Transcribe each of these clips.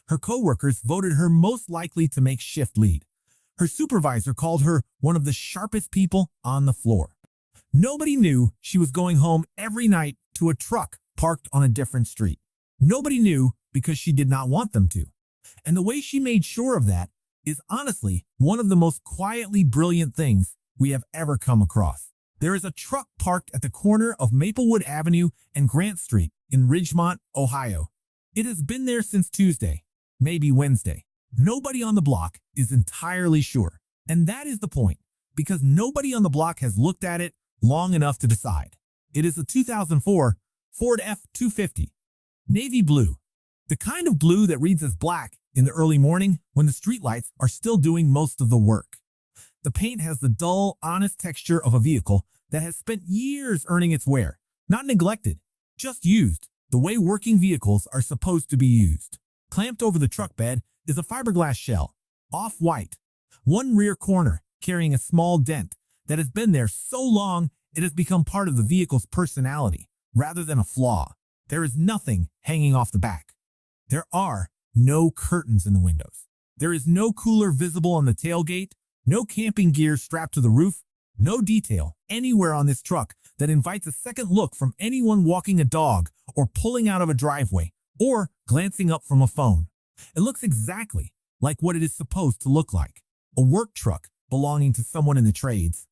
Her coworkers voted her most likely to make shift lead. Her supervisor called her one of the sharpest people on the floor. Nobody knew she was going home every night to a truck parked on a different street. Nobody knew because she did not want them to. And the way she made sure of that is honestly one of the most quietly brilliant things we have ever come across. There is a truck parked at the corner of Maplewood Avenue and Grant Street in Ridgemont, Ohio. It has been there since Tuesday, maybe Wednesday. Nobody on the block is entirely sure. And that is the point, because nobody on the block has looked at it long enough to decide. It is a 2004 Ford F-250, navy blue, the kind of blue that reads as black in the early morning when the streetlights are still doing most of the work. The paint has the dull, honest texture of a vehicle that has spent years earning its wear, not neglected, just used, the way working vehicles are supposed to be used. Clamped over the truck bed is a fiberglass shell, off-white, one rear corner carrying a small dent that has been there so long it has become part of the vehicle's personality rather than a flaw. There is nothing hanging off the back. There are no curtains in the windows. There is no cooler visible on the tailgate, no camping gear strapped to the roof, no detail anywhere on this truck that invites a second look from anyone walking a dog or pulling out of a driveway or glancing up from a phone. It looks exactly like what it is supposed to look like, a work truck belonging to someone in the trades.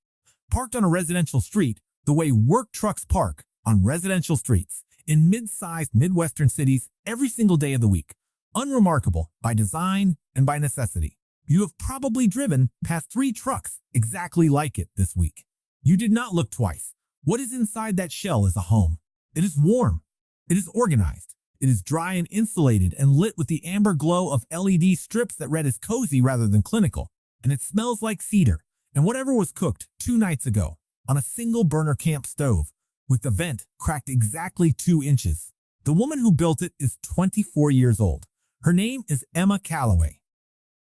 Parked on a residential street the way work trucks park on residential streets in mid-sized Midwestern cities every single day of the week. Unremarkable by design and by necessity. You have probably driven past 3 trucks exactly like it this week. You did not look twice. What is inside that shell is a home. It is warm. It is organized. It is dry and insulated and lit with the amber glow of LED strips that read as cozy rather than clinical. And it smells like cedar and whatever was cooked 2 nights ago on a single burner camp stove with the vent cracked exactly 2 inches. The woman who built it is 24 years old. Her name is Emma Calloway.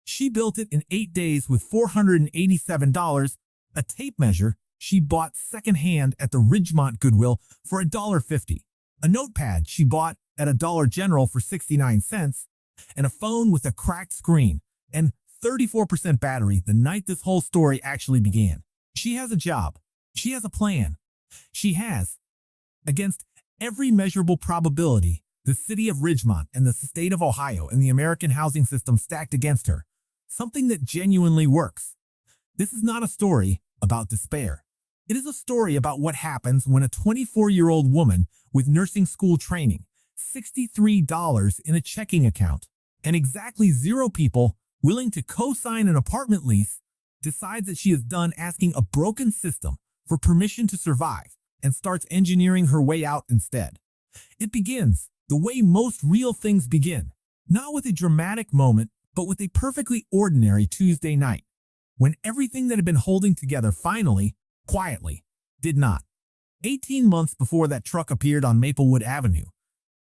She built it in 8 days with $487, a tape measure she bought secondhand at the Ridgemont Goodwill for $1.50, a notepad she bought at a Dollar General for 69 cents, and a phone with a cracked screen and 34% battery the night this whole story actually began. She has a job. She has a plan. She has, against every measurable probability, the city of Ridgemont and the state of Ohio and the American housing system stacked against her, something that genuinely works. This is not a story about despair. It is a story about what happens when a 24-year-old woman with nursing school training, $63 in a checking account, and exactly 0 people willing to co-sign an apartment lease decides that she is done asking a broken system for permission to survive and starts engineering her way out instead. It begins the way most real things begin, not with a dramatic moment, but with a perfectly ordinary Tuesday night, when everything that had been holding together finally, quietly, did not. 18 months before that truck appeared on Maplewood Avenue,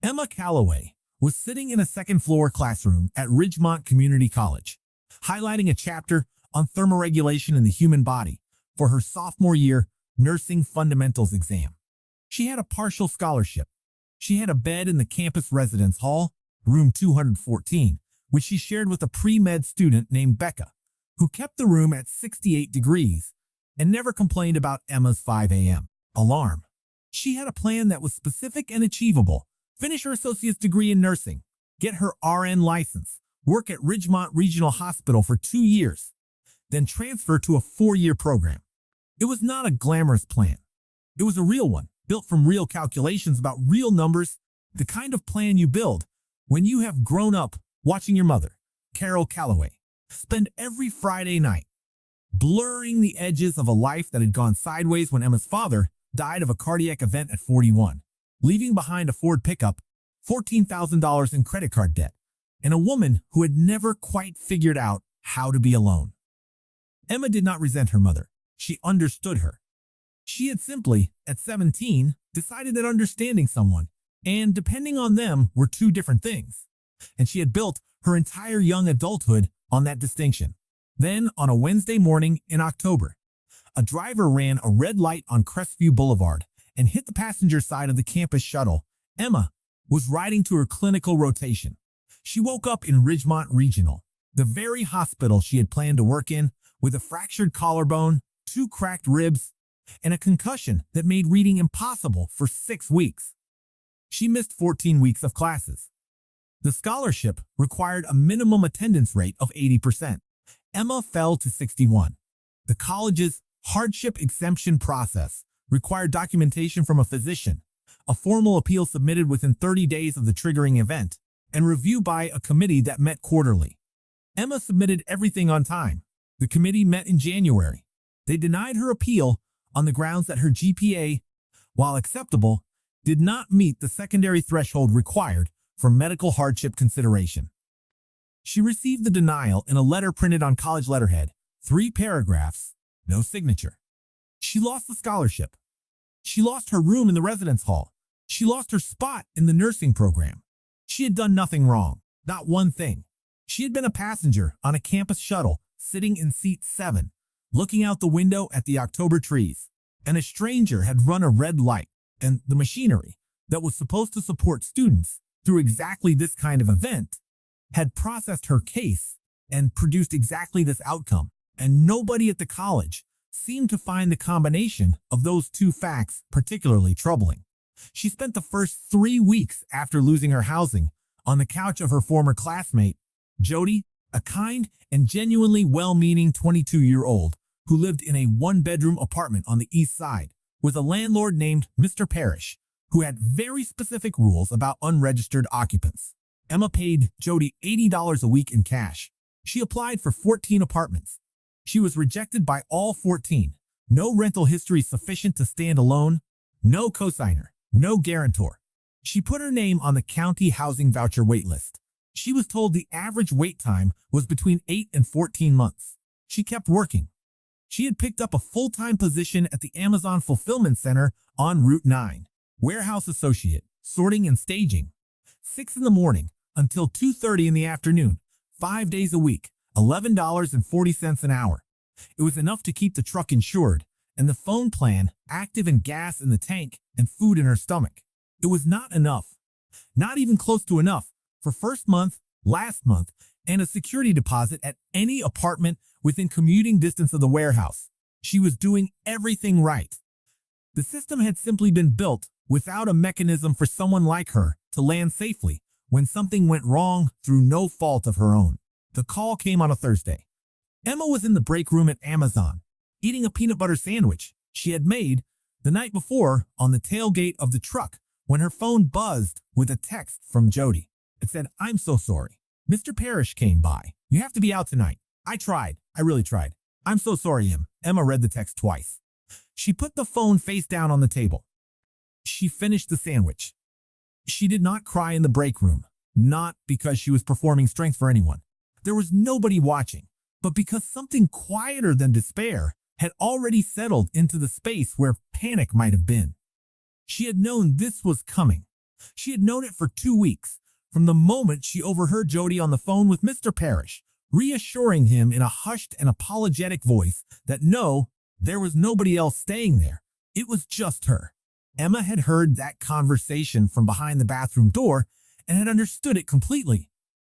Emma Calloway was sitting in a second-floor classroom at Ridgemont Community College, highlighting a chapter on thermoregulation in the human body for her sophomore year nursing fundamentals exam. She had a partial scholarship. She had a bed in the campus residence hall, room 214, which she shared with a pre-med student named Becca, who kept the room at 68 degrees and never complained about Emma's 5 a.m. alarm. She had a plan that was specific and achievable: finish her associate's degree in nursing, get her RN license, work at Ridgemont Regional Hospital for 2 years, then transfer to a 4-year program. It was not a glamorous plan. It was a real one, built from real calculations about real numbers, the kind of plan you build when you have grown up watching your mother, Carol Calloway, spend every Friday night blurring the edges of a life that had gone sideways when Emma's father died of a cardiac event at 41, leaving behind a Ford pickup, $14,000 in credit card debt, and a woman who had never quite figured out how to be alone. Emma did not resent her mother. She understood her. She had simply, at 17, decided that understanding someone and depending on them were 2 different things, and she had built her entire young adulthood on that distinction. Then, on a Wednesday morning in October, a driver ran a red light on Crestview Boulevard and hit the passenger side of the campus shuttle. Emma was riding to her clinical rotation. She woke up in Ridgemont Regional, the very hospital she had planned to work in, with a fractured collarbone, 2 cracked ribs, and a concussion that made reading impossible for 6 weeks. She missed 14 weeks of classes. The scholarship required a minimum attendance rate of 80%. Emma fell to 61. The college's hardship exemption process required documentation from a physician, a formal appeal submitted within 30 days of the triggering event, and review by a committee that met quarterly. Emma submitted everything on time. The committee met in January. They denied her appeal on the grounds that her GPA, while acceptable, did not meet the secondary threshold required for medical hardship consideration. She received the denial in a letter printed on college letterhead, 3 paragraphs, no signature. She lost the scholarship. She lost her room in the residence hall. She lost her spot in the nursing program. She had done nothing wrong, not one thing. She had been a passenger on a campus shuttle, sitting in seat 7, looking out the window at the October trees, and a stranger had run a red light, and the machinery that was supposed to support students through exactly this kind of event had processed her case and produced exactly this outcome, and nobody at the college seemed to find the combination of those 2 facts particularly troubling. She spent the first 3 weeks after losing her housing on the couch of her former classmate, Jody, a kind and genuinely well-meaning 22-year-old who lived in a 1-bedroom apartment on the east side with a landlord named Mr. Parrish, who had very specific rules about unregistered occupants. Emma paid Jody $80 a week in cash. She applied for 14 apartments. She was rejected by all 14. No rental history sufficient to stand alone, no cosigner, no guarantor. She put her name on the county housing voucher waitlist. She was told the average wait time was between 8 and 14 months. She kept working. She had picked up a full-time position at the Amazon Fulfillment Center on Route 9, warehouse associate, sorting and staging. 6 in the morning until 2:30 in the afternoon, 5 days a week, $11.40 an hour. It was enough to keep the truck insured and the phone plan active and gas in the tank and food in her stomach. It was not enough, not even close to enough, for first month, last month, and a security deposit at any apartment within commuting distance of the warehouse. She was doing everything right. The system had simply been built without a mechanism for someone like her to land safely when something went wrong through no fault of her own. The call came on a Thursday. Emma was in the break room at Amazon, eating a peanut butter sandwich she had made the night before on the tailgate of the truck when her phone buzzed with a text from Jody. It said, "I'm so sorry. Mr. Parrish came by. You have to be out tonight. I tried. I really tried. I'm so sorry, Em." Emma read the text twice. She put the phone face down on the table. She finished the sandwich. She did not cry in the break room, not because she was performing strength for anyone. There was nobody watching, but because something quieter than despair had already settled into the space where panic might have been. She had known this was coming. She had known it for 2 weeks, from the moment she overheard Jody on the phone with Mr. Parrish, reassuring him in a hushed and apologetic voice that no, there was nobody else staying there. It was just her. Emma had heard that conversation from behind the bathroom door and had understood it completely,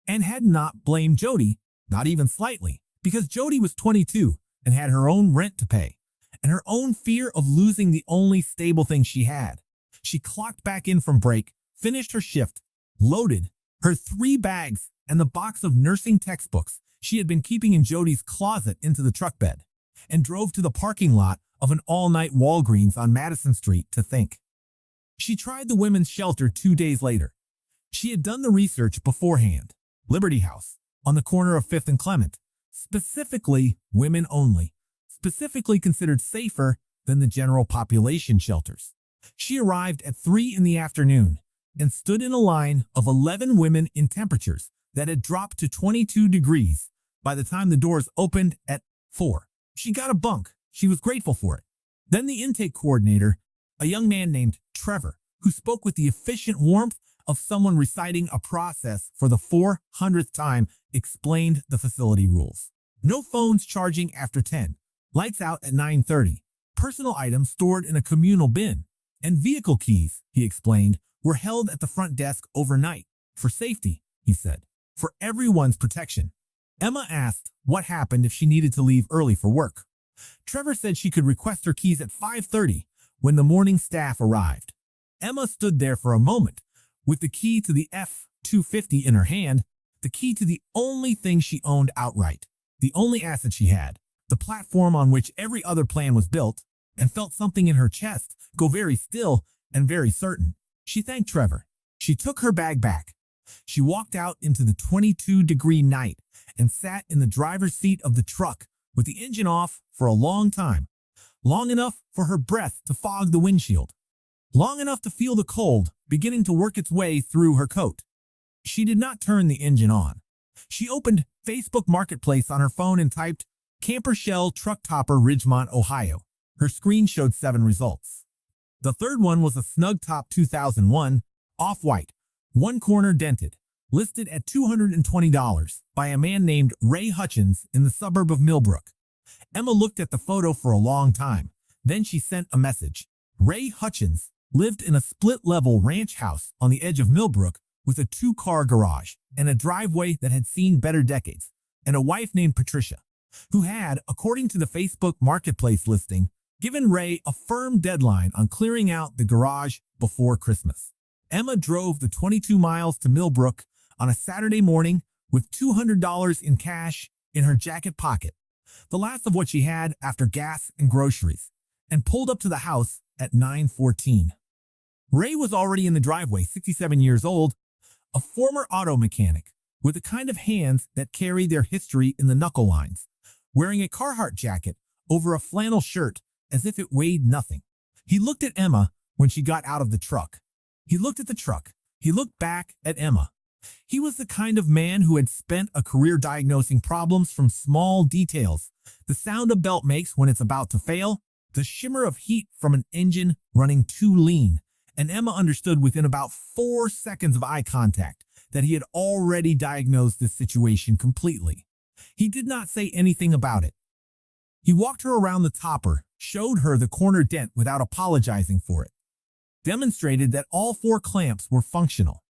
and had not blamed Jody, not even slightly, because Jody was 22 and had her own rent to pay, and her own fear of losing the only stable thing she had. She clocked back in from break, finished her shift, loaded her 3 bags and the box of nursing textbooks she had been keeping in Jody's closet into the truck bed, and drove to the parking lot of an all-night Walgreens on Madison Street to think. She tried the women's shelter 2 days later. She had done the research beforehand. Liberty House, on the corner of 5th and Clement, specifically women only, specifically considered safer than the general population shelters. She arrived at 3 in the afternoon and stood in a line of 11 women in temperatures that had dropped to 22 degrees by the time the doors opened at 4. She got a bunk. She was grateful for it. Then the intake coordinator, a young man named Trevor, who spoke with the efficient warmth of someone reciting a process for the 400th time, explained the facility rules. No phones charging after 10, lights out at 9:30, personal items stored in a communal bin, and vehicle keys, he explained, were held at the front desk overnight. For safety, he said. for everyone's protection. Emma asked what happened if she needed to leave early for work. Trevor said she could request her keys at 5:30 when the morning staff arrived. Emma stood there for a moment, with the key to the F-250 in her hand, the key to the only thing she owned outright, the only asset she had, the platform on which every other plan was built, and felt something in her chest go very still and very certain. She thanked Trevor. She took her bag back. She walked out into the 22-degree night and sat in the driver's seat of the truck with the engine off for a long time, long enough for her breath to fog the windshield, long enough to feel the cold beginning to work its way through her coat. She did not turn the engine on. She opened Facebook Marketplace on her phone and typed, "Camper Shell Truck Topper Ridgemont, Ohio." Her screen showed 7 results. The third one was a Snug Top 2001, off-white, one corner dented, listed at $220 by a man named Ray Hutchins in the suburb of Millbrook. Emma looked at the photo for a long time. Then she sent a message. Ray Hutchins lived in a split-level ranch house on the edge of Millbrook with a 2-car garage and a driveway that had seen better decades, and a wife named Patricia, who had, according to the Facebook Marketplace listing, given Ray a firm deadline on clearing out the garage before Christmas. Emma drove the 22 miles to Millbrook on a Saturday morning with $200 in cash in her jacket pocket, the last of what she had after gas and groceries, and pulled up to the house at 9:14. Ray was already in the driveway, 67 years old, a former auto mechanic with the kind of hands that carry their history in the knuckle lines, wearing a Carhartt jacket over a flannel shirt as if it weighed nothing. He looked at Emma when she got out of the truck. He looked at the truck. He looked back at Emma. He was the kind of man who had spent a career diagnosing problems from small details, the sound a belt makes when it's about to fail, the shimmer of heat from an engine running too lean, and Emma understood within about 4 seconds of eye contact that he had already diagnosed this situation completely. He did not say anything about it. He walked her around the topper, showed her the corner dent without apologizing for it, demonstrated that all 4 clamps were functional,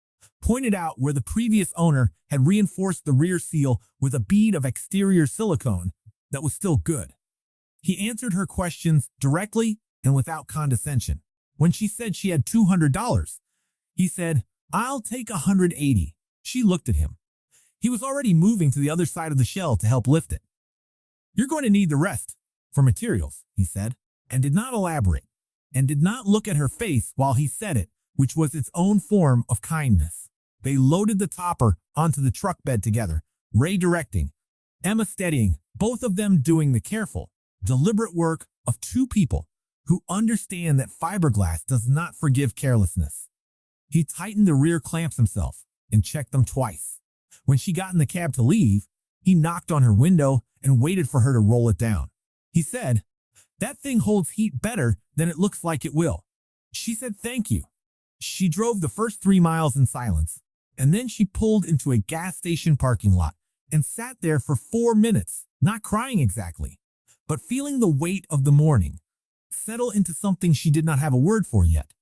pointed out where the previous owner had reinforced the rear seal with a bead of exterior silicone that was still good. He answered her questions directly and without condescension. When she said she had $200, he said, "I'll take $180. She looked at him. He was already moving to the other side of the shell to help lift it. "You're going to need the rest for materials," he said, and did not elaborate, and did not look at her face while he said it, which was its own form of kindness. They loaded the topper onto the truck bed together, Ray directing, Emma steadying, both of them doing the careful, deliberate work of 2 people who understand that fiberglass does not forgive carelessness. He tightened the rear clamps himself and checked them twice. When she got in the cab to leave, he knocked on her window and waited for her to roll it down. He said, "That thing holds heat better than it looks like it will." She said thank you. She drove the first 3 miles in silence, and then she pulled into a gas station parking lot and sat there for 4 minutes, not crying exactly, but feeling the weight of the morning settle into something she did not have a word for yet.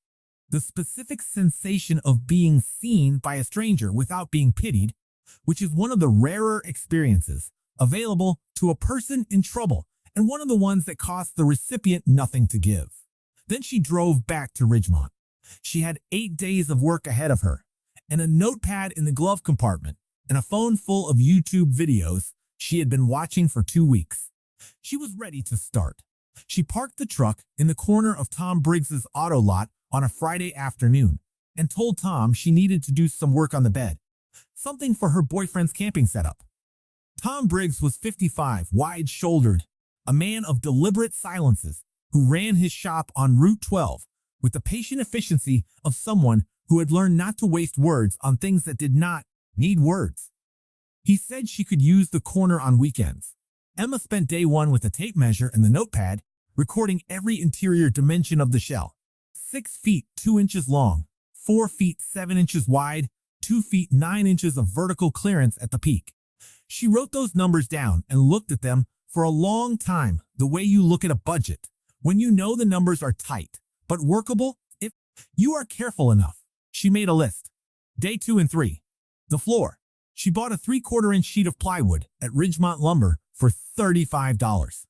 The specific sensation of being seen by a stranger without being pitied, which is one of the rarer experiences available to a person in trouble and one of the ones that costs the recipient nothing to give. Then she drove back to Ridgemont. She had 8 days of work ahead of her, and a notepad in the glove compartment, and a phone full of YouTube videos she had been watching for 2 weeks. She was ready to start. She parked the truck in the corner of Tom Briggs's auto lot on a Friday afternoon and told Tom she needed to do some work on the bed, something for her boyfriend's camping setup. Tom Briggs was 55, wide-shouldered, a man of deliberate silences who ran his shop on Route 12 with the patient efficiency of someone who had learned not to waste words on things that did not need words. He said she could use the corner on weekends. Emma spent day 1 with a tape measure and the notepad, recording every interior dimension of the shell. 6 feet 2 inches long, 4 feet 7 inches wide, 2 feet 9 inches of vertical clearance at the peak. She wrote those numbers down and looked at them for a long time, the way you look at a budget, when you know the numbers are tight, but workable if you are careful enough. She made a list. Day 2 and 3. The floor. She bought a 3/4-inch sheet of plywood at Ridgemont Lumber for $35.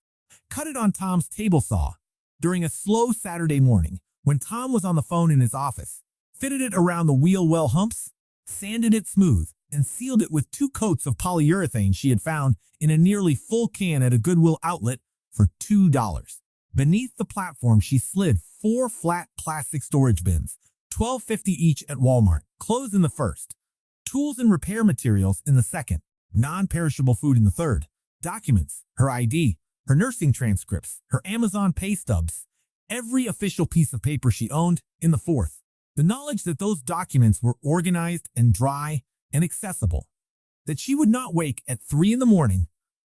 Cut it on Tom's table saw during a slow Saturday morning when Tom was on the phone in his office, fitted it around the wheel well humps, sanded it smooth, and sealed it with 2 coats of polyurethane she had found in a nearly full can at a Goodwill outlet for $2. Beneath the platform, she slid 4 flat plastic storage bins, $12.50 each at Walmart, clothes in the first, tools and repair materials in the second, non-perishable food in the third, documents, her ID, her nursing transcripts, her Amazon pay stubs, every official piece of paper she owned in the fourth. The knowledge that those documents were organized and dry and accessible, that she would not wake at 3 in the morning,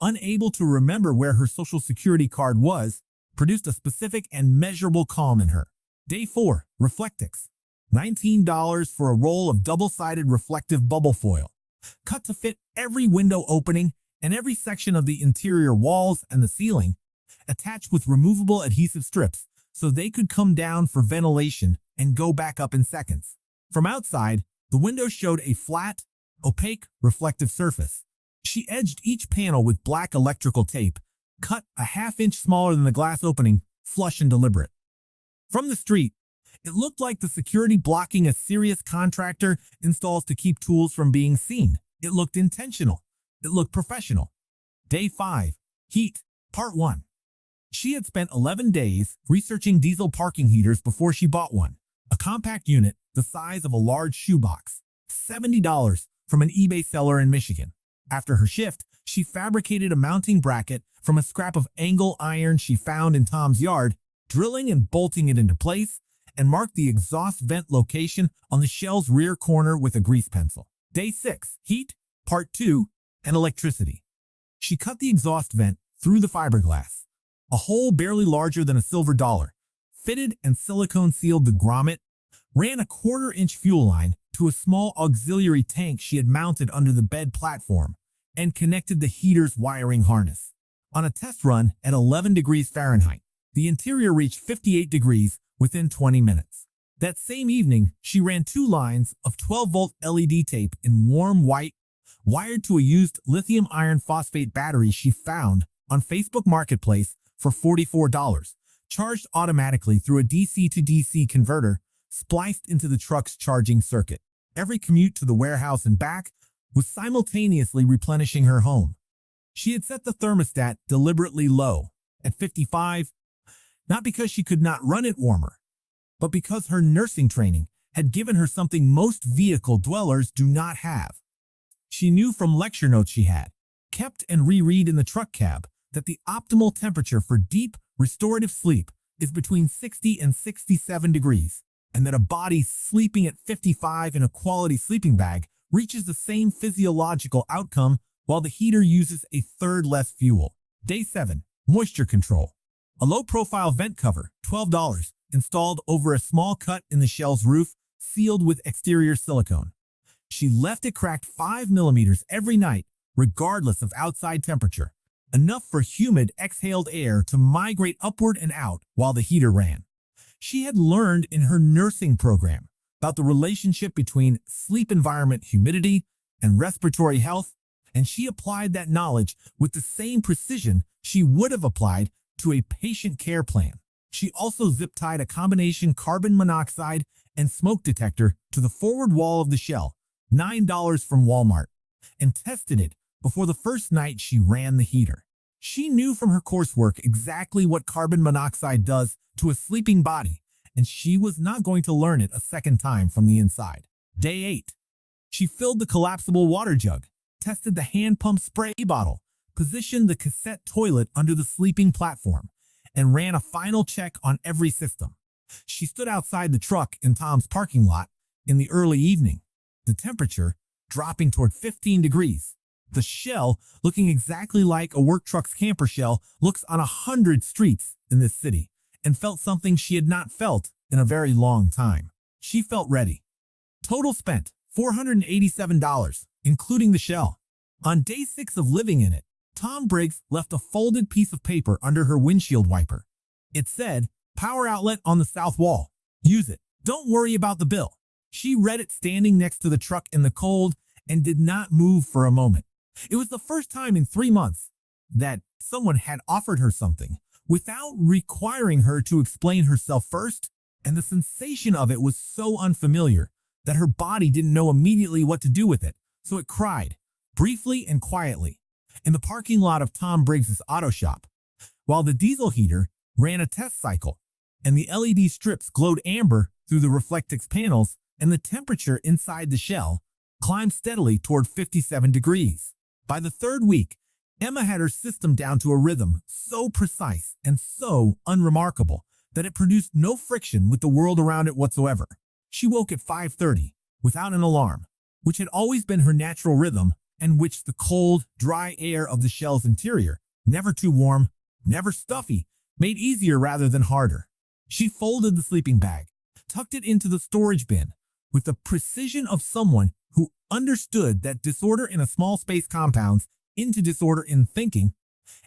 unable to remember where her social security card was, produced a specific and measurable calm in her. Day 4, Reflectix. $19 for a roll of double-sided reflective bubble foil, cut to fit every window opening and every section of the interior walls and the ceiling, attached with removable adhesive strips so they could come down for ventilation and go back up in seconds. From outside, the window showed a flat, opaque, reflective surface. She edged each panel with black electrical tape, cut a half-inch smaller than the glass opening, flush and deliberate. From the street, it looked like the security blocking a serious contractor installs to keep tools from being seen. It looked intentional. It looked professional. Day 5, Heat, Part 1. She had spent 11 days researching diesel parking heaters before she bought one. A compact unit the size of a large shoebox. $70 from an eBay seller in Michigan. After her shift, she fabricated a mounting bracket from a scrap of angle iron she found in Tom's yard, drilling and bolting it into place, and marked the exhaust vent location on the shell's rear corner with a grease pencil. Day 6, Heat, Part 2, and Electricity. She cut the exhaust vent through the fiberglass, a hole barely larger than a silver dollar, fitted and silicone sealed the grommet, ran a 1/4-inch fuel line to a small auxiliary tank she had mounted under the bed platform, and connected the heater's wiring harness. On a test run at 11 degrees Fahrenheit, the interior reached 58 degrees within 20 minutes. That same evening, she ran 2 lines of 12-volt LED tape in warm white, wired to a used lithium iron phosphate battery she found on Facebook Marketplace for $44, charged automatically through a DC to DC converter spliced into the truck's charging circuit. Every commute to the warehouse and back was simultaneously replenishing her home. She had set the thermostat deliberately low, at 55, not because she could not run it warmer, but because her nursing training had given her something most vehicle dwellers do not have. She knew from lecture notes she had kept and reread in the truck cab that the optimal temperature for deep, restorative sleep is between 60 and 67 degrees, and that a body sleeping at 55 in a quality sleeping bag reaches the same physiological outcome while the heater uses a third less fuel. Day 7, Moisture Control. A low-profile vent cover, $12, installed over a small cut in the shell's roof, sealed with exterior silicone. She left it cracked 5 millimeters every night, regardless of outside temperature, enough for humid, exhaled air to migrate upward and out while the heater ran. She had learned in her nursing program about the relationship between sleep environment humidity and respiratory health, and she applied that knowledge with the same precision she would have applied to a patient care plan. She also zip-tied a combination carbon monoxide and smoke detector to the forward wall of the shell, $9 from Walmart, and tested it before the first night she ran the heater. She knew from her coursework exactly what carbon monoxide does to a sleeping body, and she was not going to learn it a second time from the inside. Day 8. She filled the collapsible water jug, tested the hand pump spray bottle, positioned the cassette toilet under the sleeping platform, and ran a final check on every system. She stood outside the truck in Tom's parking lot in the early evening, the temperature dropping toward 15 degrees. The shell, looking exactly like a work truck's camper shell, looks on 100 streets in this city, and felt something she had not felt in a very long time. She felt ready. Total spent, $487, including the shell. On day 6 of living in it, Tom Briggs left a folded piece of paper under her windshield wiper. It said, "Power outlet on the south wall. Use it. Don't worry about the bill." She read it standing next to the truck in the cold and did not move for a moment. It was the first time in 3 months that someone had offered her something without requiring her to explain herself first, and the sensation of it was so unfamiliar that her body didn't know immediately what to do with it, so it cried, briefly and quietly, in the parking lot of Tom Briggs's auto shop, while the diesel heater ran a test cycle, and the LED strips glowed amber through the Reflectix panels, and the temperature inside the shell climbed steadily toward 57 degrees. By the third week, Emma had her system down to a rhythm so precise and so unremarkable that it produced no friction with the world around it whatsoever. She woke at 5:30 without an alarm, which had always been her natural rhythm and which the cold, dry air of the shell's interior, never too warm, never stuffy, made easier rather than harder. She folded the sleeping bag, tucked it into the storage bin with the precision of someone who understood that disorder in a small space compounds into disorder in thinking,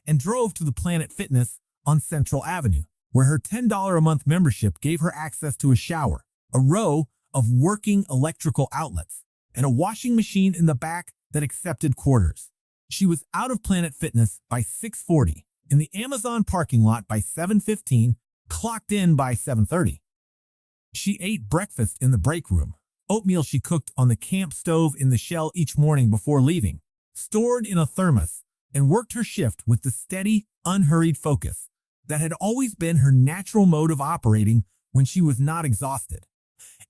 and drove to the Planet Fitness on Central Avenue, where her $10 a month membership gave her access to a shower, a row of working electrical outlets, and a washing machine in the back that accepted quarters. She was out of Planet Fitness by 6:40, in the Amazon parking lot by 7:15, clocked in by 7:30. She ate breakfast in the break room, oatmeal she cooked on the camp stove in the shell each morning before leaving, stored in a thermos, and worked her shift with the steady, unhurried focus that had always been her natural mode of operating when she was not exhausted.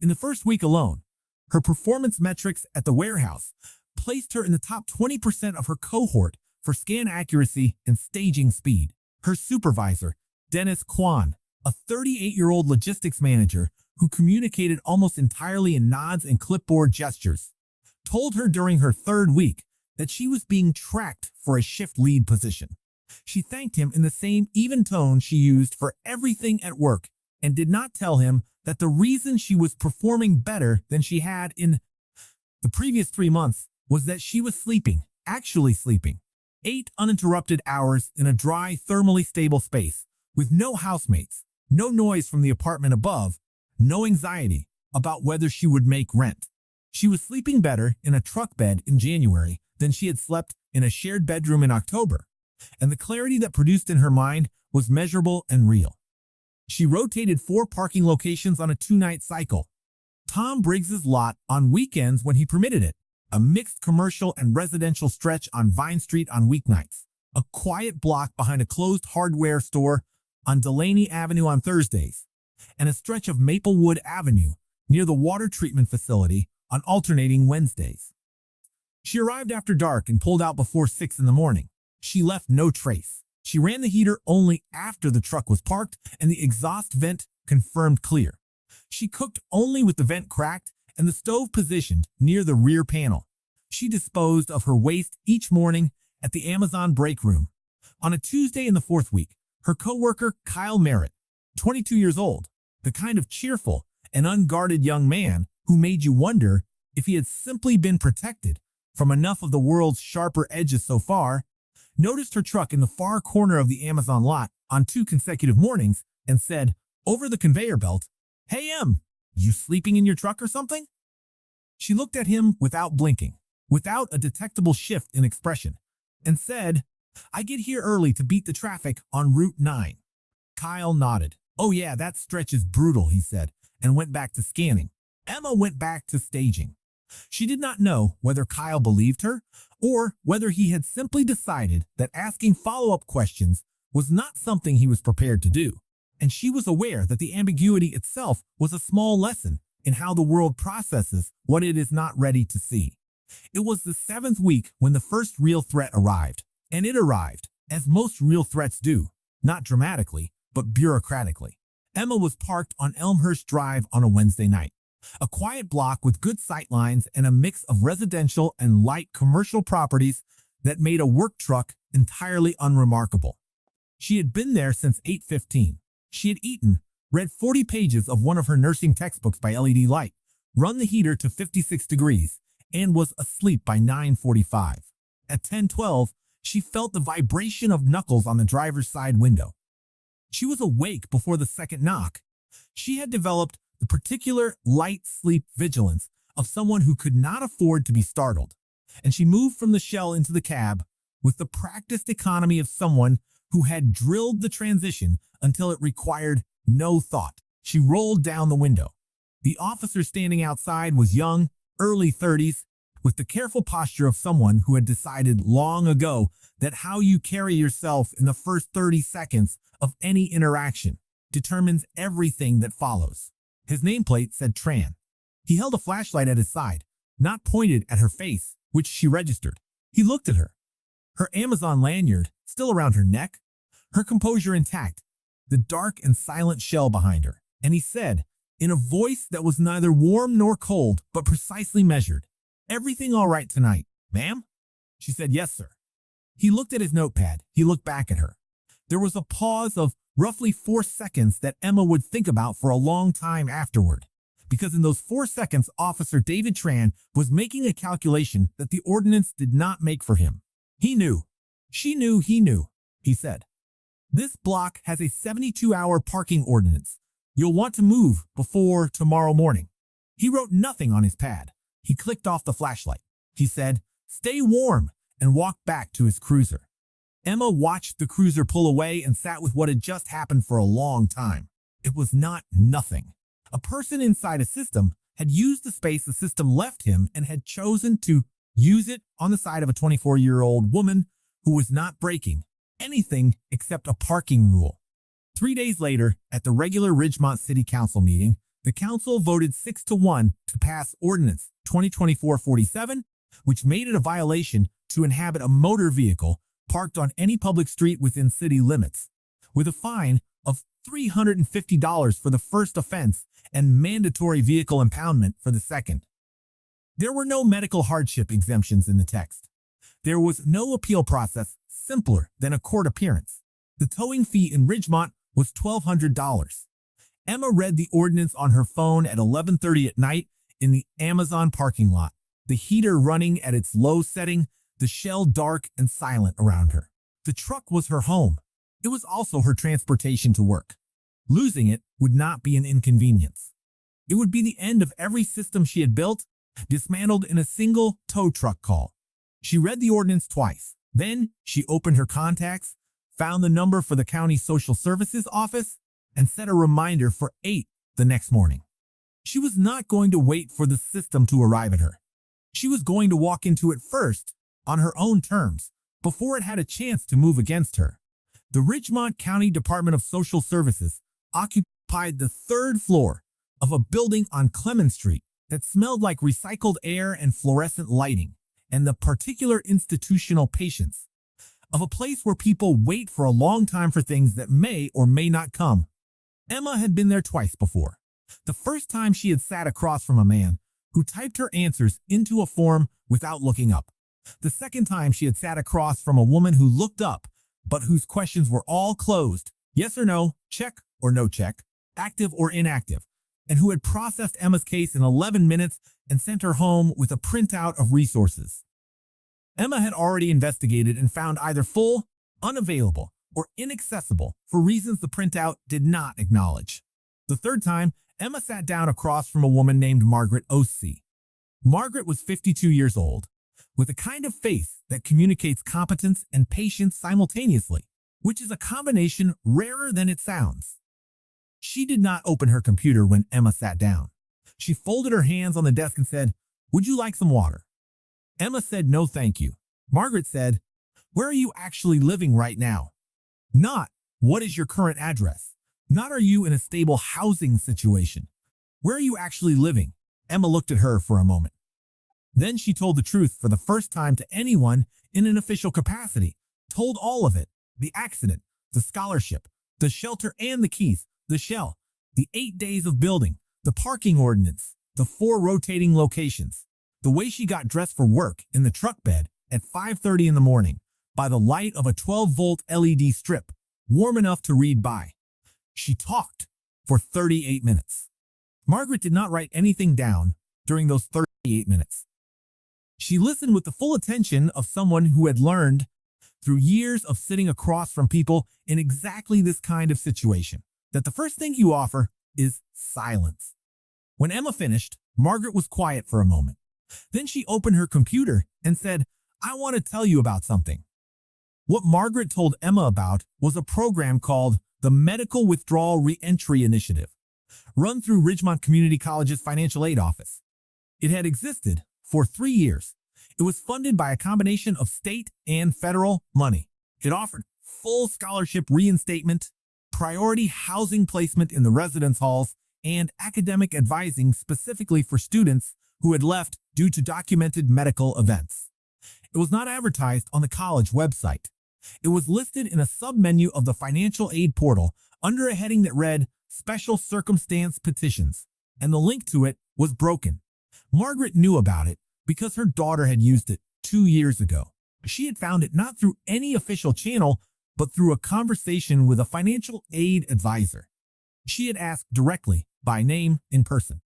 In the first week alone, her performance metrics at the warehouse placed her in the top 20% of her cohort for scan accuracy and staging speed. Her supervisor, Dennis Kwan, a 38-year-old logistics manager who communicated almost entirely in nods and clipboard gestures, told her during her third week that she was being tracked for a shift lead position. She thanked him in the same even tone she used for everything at work and did not tell him that the reason she was performing better than she had in the previous 3 months was that she was sleeping, actually sleeping, 8 uninterrupted hours in a dry, thermally stable space, with no housemates, no noise from the apartment above, no anxiety about whether she would make rent. She was sleeping better in a truck bed in January than she had slept in a shared bedroom in October, and the clarity that produced in her mind was measurable and real. She rotated 4 parking locations on a 2-night cycle. Tom Briggs's lot on weekends when he permitted it, a mixed commercial and residential stretch on Vine Street on weeknights, a quiet block behind a closed hardware store on Delaney Avenue on Thursdays, and a stretch of Maplewood Avenue near the water treatment facility on alternating Wednesdays. She arrived after dark and pulled out before 6 in the morning. She left no trace. She ran the heater only after the truck was parked and the exhaust vent confirmed clear. She cooked only with the vent cracked and the stove positioned near the rear panel. She disposed of her waste each morning at the Amazon break room. On a Tuesday in the 4th week, her coworker Kyle Merritt, 22 years old, the kind of cheerful and unguarded young man who made you wonder if he had simply been protected from enough of the world's sharper edges so far, noticed her truck in the far corner of the Amazon lot on 2 consecutive mornings and said, over the conveyor belt, "Hey, you sleeping in your truck or something?" She looked at him without blinking, without a detectable shift in expression, and said, "I get here early to beat the traffic on Route 9. Kyle nodded. "Oh yeah, that stretch is brutal," he said, and went back to scanning. Emma went back to staging. She did not know whether Kyle believed her or whether he had simply decided that asking follow-up questions was not something he was prepared to do, and she was aware that the ambiguity itself was a small lesson in how the world processes what it is not ready to see. It was the 7th week when the first real threat arrived, and it arrived, as most real threats do, not dramatically, but bureaucratically. Emma was parked on Elmhurst Drive on a Wednesday night, a quiet block with good sightlines and a mix of residential and light commercial properties that made a work truck entirely unremarkable. She had been there since 8:15. She had eaten, read 40 pages of one of her nursing textbooks by LED light, run the heater to 56 degrees, and was asleep by 9:45. At 10:12, she felt the vibration of knuckles on the driver's side window. She was awake before the second knock. She had developed the particular light sleep vigilance of someone who could not afford to be startled. and she moved from the shell into the cab with the practiced economy of someone who had drilled the transition until it required no thought. She rolled down the window. The officer standing outside was young, early 30s, with the careful posture of someone who had decided long ago that how you carry yourself in the first 30 seconds of any interaction determines everything that follows. His nameplate said Tran. He held a flashlight at his side, not pointed at her face, which she registered. He looked at her. Her Amazon lanyard still around her neck, her composure intact, the dark and silent shell behind her. And he said, in a voice that was neither warm nor cold, but precisely measured, "Everything all right tonight, ma'am?" She said, "Yes, sir." He looked at his notepad. He looked back at her. There was a pause of roughly 4 seconds that Emma would think about for a long time afterward, because in those 4 seconds, Officer David Tran was making a calculation that the ordinance did not make for him. He knew. She knew he knew. He said, "This block has a 72-hour parking ordinance. You'll want to move before tomorrow morning." He wrote nothing on his pad. He clicked off the flashlight. He said, "Stay warm," and walked back to his cruiser. Emma watched the cruiser pull away and sat with what had just happened for a long time. It was not nothing. A person inside a system had used the space the system left him and had chosen to use it on the side of a 24-year-old woman who was not breaking anything except a parking rule. 3 days later, at the regular Ridgemont City Council meeting, the council voted 6-1 to pass Ordinance 2024-47, which made it a violation to inhabit a motor vehicle parked on any public street within city limits, with a fine of $350 for the first offense and mandatory vehicle impoundment for the second. There were no medical hardship exemptions in the text. There was no appeal process simpler than a court appearance. The towing fee in Ridgemont was $1,200. Emma read the ordinance on her phone at 11:30 at night in the Amazon parking lot, the heater running at its low setting, the shell dark and silent around her. The truck was her home. It was also her transportation to work. Losing it would not be an inconvenience. It would be the end of every system she had built, dismantled in a single tow truck call. She read the ordinance twice. Then she opened her contacts, found the number for the county social services office, and set a reminder for 8 the next morning. She was not going to wait for the system to arrive at her. She was going to walk into it first, on her own terms, before it had a chance to move against her. The Ridgemont County Department of Social Services occupied the 3rd floor of a building on Clemens Street that smelled like recycled air and fluorescent lighting, and the particular institutional patience of a place where people wait for a long time for things that may or may not come. Emma had been there twice before. The first time she had sat across from a man who typed her answers into a form without looking up. The second time she had sat across from a woman who looked up, but whose questions were all closed, yes or no, check or no check, active or inactive, and who had processed Emma's case in 11 minutes and sent her home with a printout of resources. Emma had already investigated and found either full, unavailable, or inaccessible for reasons the printout did not acknowledge. The third time, Emma sat down across from a woman named Margaret O.C. Margaret was 52 years old, with a kind of face that communicates competence and patience simultaneously, which is a combination rarer than it sounds. She did not open her computer when Emma sat down. She folded her hands on the desk and said, "Would you like some water?" Emma said, "No, thank you." Margaret said, "Where are you actually living right now?" Not, "What is your current address?" Not, "Are you in a stable housing situation?" "Where are you actually living?" Emma looked at her for a moment. Then she told the truth for the first time to anyone in an official capacity, told all of it, the accident, the scholarship, the shelter and the keys, the shell, the 8 days of building, the parking ordinance, the 4 rotating locations, the way she got dressed for work in the truck bed at 5:30 in the morning by the light of a 12-volt LED strip, warm enough to read by. She talked for 38 minutes. Margaret did not write anything down during those 38 minutes. She listened with the full attention of someone who had learned through years of sitting across from people in exactly this kind of situation, that the first thing you offer is silence. When Emma finished, Margaret was quiet for a moment. Then she opened her computer and said, "I want to tell you about something." What Margaret told Emma about was a program called the Medical Withdrawal Reentry Initiative, run through Ridgemont Community College's financial aid office. It had existed for 3 years. It was funded by a combination of state and federal money. It offered full scholarship reinstatement, priority housing placement in the residence halls, and academic advising specifically for students who had left due to documented medical events. It was not advertised on the college website. It was listed in a submenu of the financial aid portal under a heading that read Special Circumstance Petitions, and the link to it was broken. Margaret knew about it because her daughter had used it 2 years ago. She had found it not through any official channel, but through a conversation with a financial aid advisor. She had asked directly, by name, in person.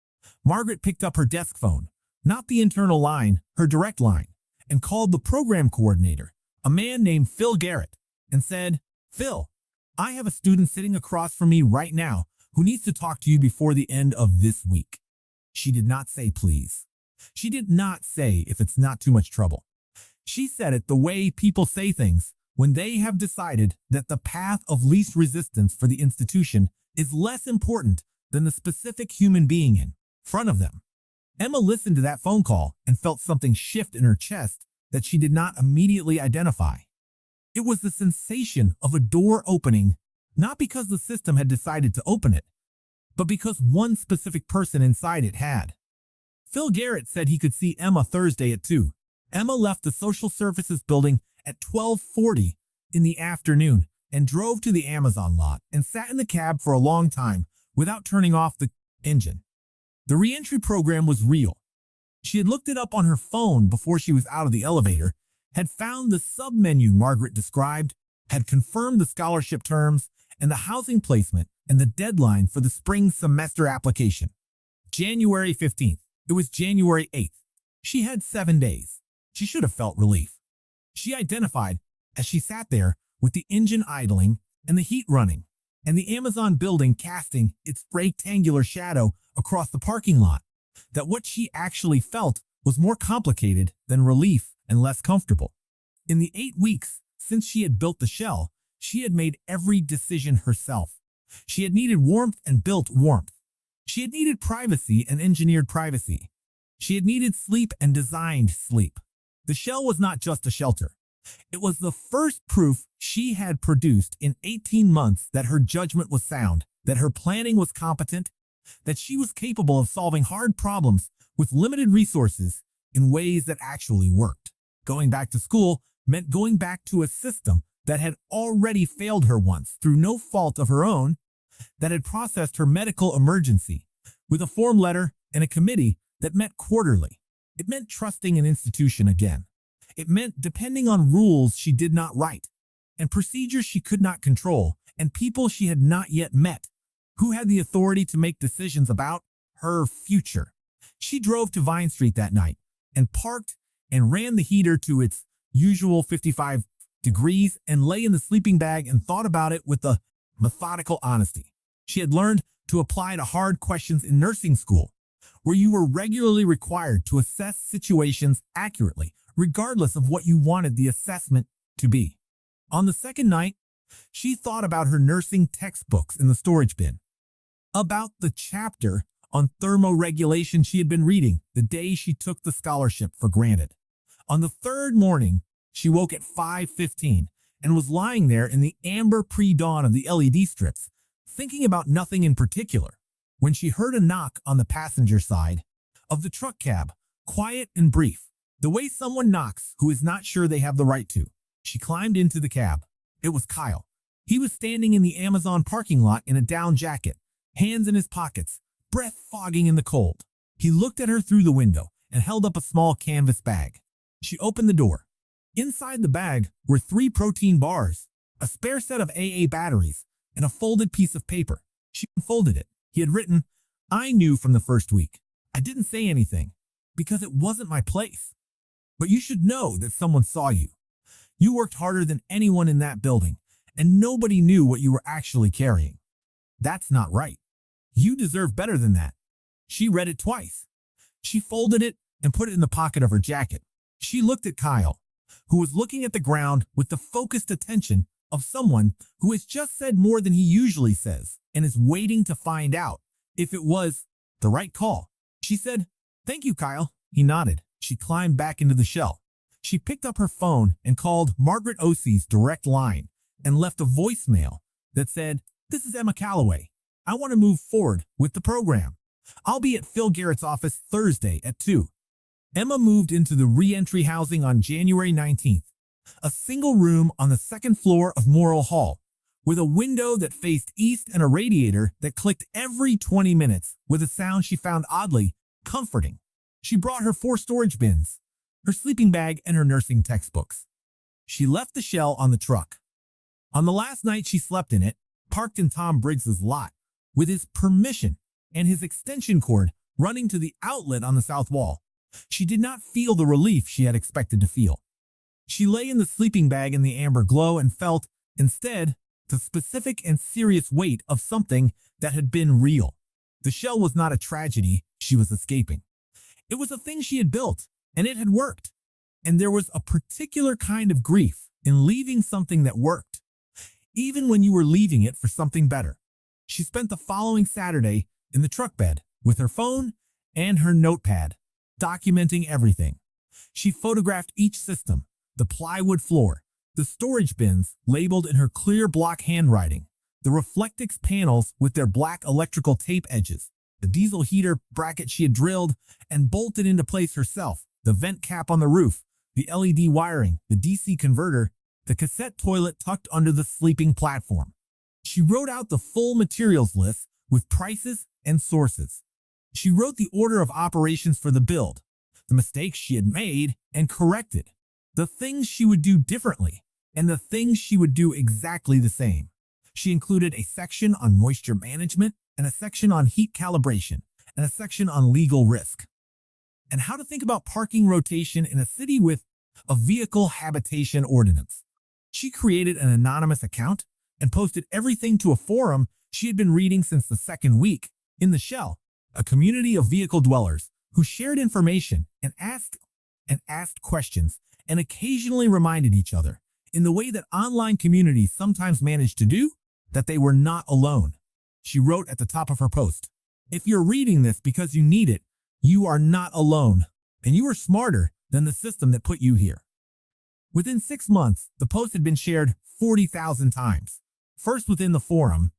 Margaret picked up her desk phone, not the internal line, her direct line, and called the program coordinator, a man named Phil Garrett, and said, "Phil, I have a student sitting across from me right now who needs to talk to you before the end of this week." She did not say please. She did not say if it's not too much trouble. She said it the way people say things when they have decided that the path of least resistance for the institution is less important than the specific human being in front of them. Emma listened to that phone call and felt something shift in her chest that she did not immediately identify. It was the sensation of a door opening, not because the system had decided to open it, but because one specific person inside it had. Phil Garrett said he could see Emma Thursday at 2. Emma left the social services building at 12:40 in the afternoon and drove to the Amazon lot and sat in the cab for a long time without turning off the engine. The reentry program was real. She had looked it up on her phone before she was out of the elevator, had found the submenu Margaret described, had confirmed the scholarship terms and the housing placement and the deadline for the spring semester application. January 15th. It was January 8th. She had 7 days. She should have felt relief. She identified, as she sat there with the engine idling and the heat running, and the Amazon building casting its rectangular shadow across the parking lot, that what she actually felt was more complicated than relief and less comfortable. In the 8 weeks since she had built the shell, she had made every decision herself. She had needed warmth and built warmth. She had needed privacy and engineered privacy. She had needed sleep and designed sleep. The shell was not just a shelter. It was the first proof she had produced in 18 months that her judgment was sound, that her planning was competent, that she was capable of solving hard problems with limited resources in ways that actually worked. Going back to school meant going back to a system that had already failed her once through no fault of her own, that had processed her medical emergency with a form letter and a committee that met quarterly. It meant trusting an institution again. It meant depending on rules she did not write, and procedures she could not control, and people she had not yet met, who had the authority to make decisions about her future. She drove to Vine Street that night and parked and ran the heater to its usual 55 degrees and lay in the sleeping bag and thought about it with a methodical honesty she had learned to apply to hard questions in nursing school, where you were regularly required to assess situations accurately, regardless of what you wanted the assessment to be. On the second night, she thought about her nursing textbooks in the storage bin, about the chapter on thermoregulation she had been reading the day she took the scholarship for granted. On the third morning, she woke at 5:15 and was lying there in the amber pre-dawn of the LED strips, thinking about nothing in particular, when she heard a knock on the passenger side of the truck cab, quiet and brief, the way someone knocks who is not sure they have the right to. She climbed into the cab. It was Kyle. He was standing in the Amazon parking lot in a down jacket, hands in his pockets, breath fogging in the cold. He looked at her through the window and held up a small canvas bag. She opened the door. Inside the bag were 3 protein bars, a spare set of AA batteries, and a folded piece of paper. She unfolded it. He had written, "I knew from the first week. I didn't say anything because it wasn't my place. But you should know that someone saw you. You worked harder than anyone in that building, and nobody knew what you were actually carrying. That's not right. You deserve better than that." She read it twice. She folded it and put it in the pocket of her jacket. She looked at Kyle, who was looking at the ground with the focused attention of someone who has just said more than he usually says and is waiting to find out if it was the right call. She said, "Thank you, Kyle." He nodded. She climbed back into the shell. She picked up her phone and called Margaret Osie's direct line and left a voicemail that said, "This is Emma Calloway. I want to move forward with the program. I'll be at Phil Garrett's office Thursday at 2. Emma moved into the re-entry housing on January 19th, a single room on the second floor of Morrill Hall, with a window that faced east and a radiator that clicked every 20 minutes with a sound she found oddly comforting. She brought her 4 storage bins, her sleeping bag, and her nursing textbooks. She left the shell on the truck. On the last night she slept in it, parked in Tom Briggs's lot, with his permission and his extension cord running to the outlet on the south wall, she did not feel the relief she had expected to feel. She lay in the sleeping bag in the amber glow and felt, instead, the specific and serious weight of something that had been real. The shell was not a tragedy she was escaping. It was a thing she had built, and it had worked. And there was a particular kind of grief in leaving something that worked, even when you were leaving it for something better. She spent the following Saturday in the truck bed with her phone and her notepad, documenting everything. She photographed each system, the plywood floor, the storage bins labeled in her clear block handwriting, the Reflectix panels with their black electrical tape edges, the diesel heater bracket she had drilled and bolted into place herself, the vent cap on the roof, the LED wiring, the DC converter, the cassette toilet tucked under the sleeping platform. She wrote out the full materials list with prices and sources. She wrote the order of operations for the build, the mistakes she had made and corrected, the things she would do differently, and the things she would do exactly the same. She included a section on moisture management and a section on heat calibration and a section on legal risk, and how to think about parking rotation in a city with a vehicle habitation ordinance. She created an anonymous account and posted everything to a forum she had been reading since the second week in the shell, a community of vehicle dwellers who shared information and asked questions and occasionally reminded each other, in the way that online communities sometimes manage to do, that they were not alone. She wrote at the top of her post, "If you're reading this because you need it, you are not alone, and you are smarter than the system that put you here." Within 6 months, the post had been shared 40,000 times, first within the forum,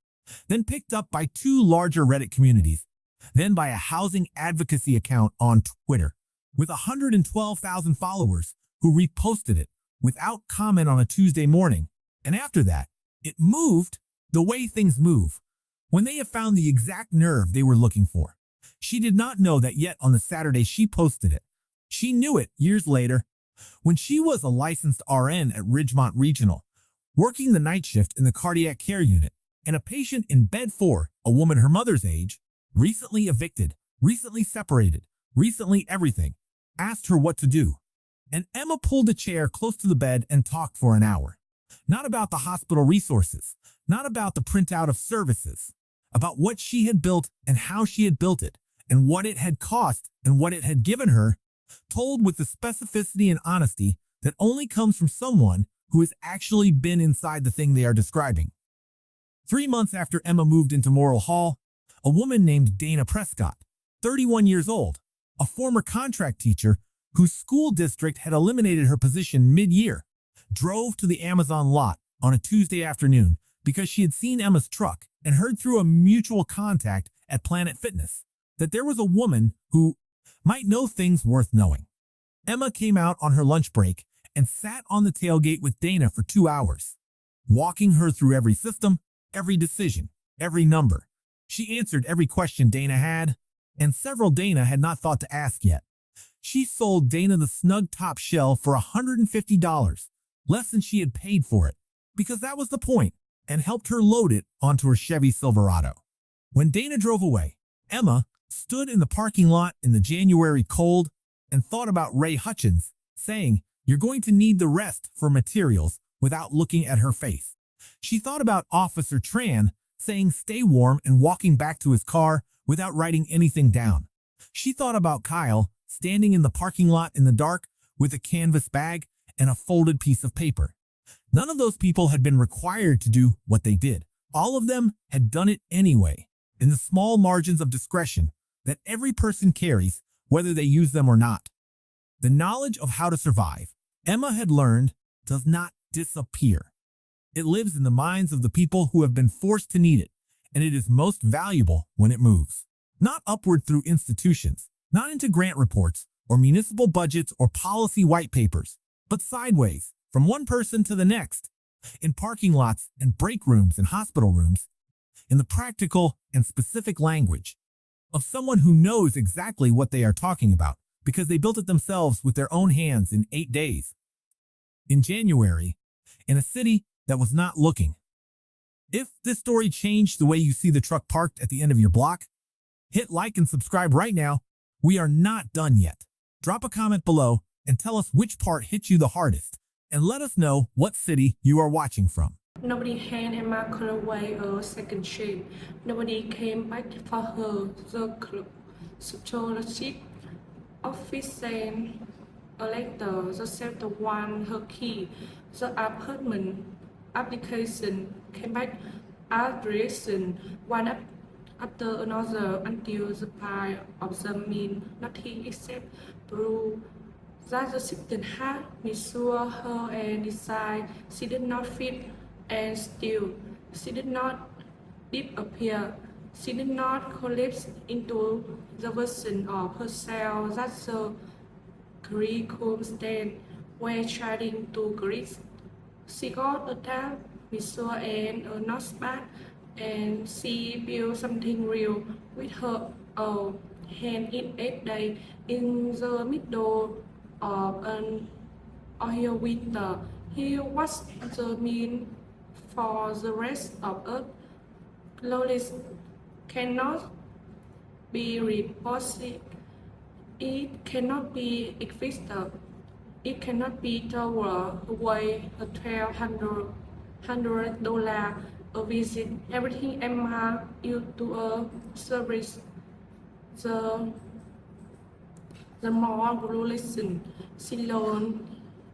then picked up by 2 larger Reddit communities, then by a housing advocacy account on Twitter, with 112,000 followers who reposted it without comment on a Tuesday morning. And after that, it moved the way things move, when they have found the exact nerve they were looking for. She did not know that yet on the Saturday she posted it. She knew it years later, when she was a licensed RN at Ridgemont Regional, working the night shift in the cardiac care unit, and a patient in bed 4, a woman her mother's age, recently evicted, recently separated, recently everything, asked her what to do. And Emma pulled a chair close to the bed and talked for an hour. Not about the hospital resources, not about the printout of services, about what she had built and how she had built it, and what it had cost and what it had given her, told with the specificity and honesty that only comes from someone who has actually been inside the thing they are describing. 3 months after Emma moved into Morrill Hall, a woman named Dana Prescott, 31 years old, a former contract teacher whose school district had eliminated her position mid-year, drove to the Amazon lot on a Tuesday afternoon because she had seen Emma's truck and heard through a mutual contact at Planet Fitness that there was a woman who might know things worth knowing. Emma came out on her lunch break and sat on the tailgate with Dana for 2 hours, walking her through every system, every decision, every number. She answered every question Dana had, and several Dana had not thought to ask yet. She sold Dana the snug top shell for $150, less than she had paid for it, because that was the point, and helped her load it onto her Chevy Silverado. When Dana drove away, Emma stood in the parking lot in the January cold and thought about Ray Hutchins saying, "You're going to need the rest for materials," without looking at her face. She thought about Officer Tran saying stay warm and walking back to his car without writing anything down. She thought about Kyle standing in the parking lot in the dark with a canvas bag and a folded piece of paper. None of those people had been required to do what they did. All of them had done it anyway, in the small margins of discretion that every person carries, whether they use them or not. The knowledge of how to survive, Emma had learned, does not disappear. It lives in the minds of the people who have been forced to need it, and it is most valuable when it moves. Not upward through institutions, not into grant reports, or municipal budgets or policy white papers, but sideways, from one person to the next, in parking lots and break rooms and hospital rooms, in the practical and specific language of someone who knows exactly what they are talking about because they built it themselves with their own hands in 8 days. In January, in a city that was not looking. If this story changed the way you see the truck parked at the end of your block, hit like and subscribe right now. We are not done yet. Drop a comment below and tell us which part hit you the hardest, and let us know what city you are watching from. Nobody handed Emma away a second chance. Nobody came back for her. The scholarship office sent a letter. The shelter won her key. The apartment application came back addressing one after another until the pile of them mean nothing except blue. That the assistant had measured her and decided she did not fit, and still she did not disappear. She did not collapse into the version of herself that the circumstance were trying to grasp. She got a tap, measure and a notepad, and she built something real with her hand in 8 days in the middle of an Ohio winter. Here was the mean for the rest of us. Loneliness cannot be reposed. It cannot be existed. It cannot be tower away a $1,200 a visit. Everything Emma used to a service. The more relation she learned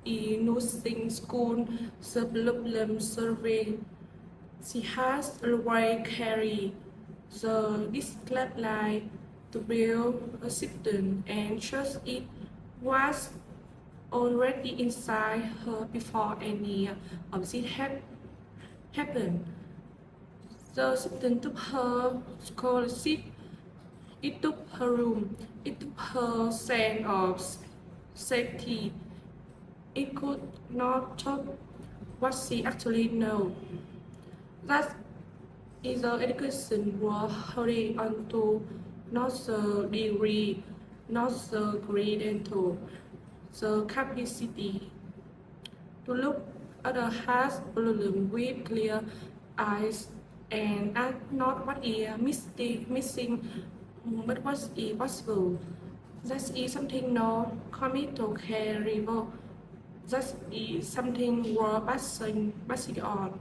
in nursing school, the problem survey she has already carried the discipline line to build a system, and just it was already inside her before any of this happened. The system took her scholarship, it took her room, it took her sense of safety. It could not talk what she actually knew. That is the education was hurrying on to not the degree, not the credential, the capacity to look at a hard problem with clear eyes and ask not what is missing, but what is possible. That is something no commit to carry. That is something worth passing on.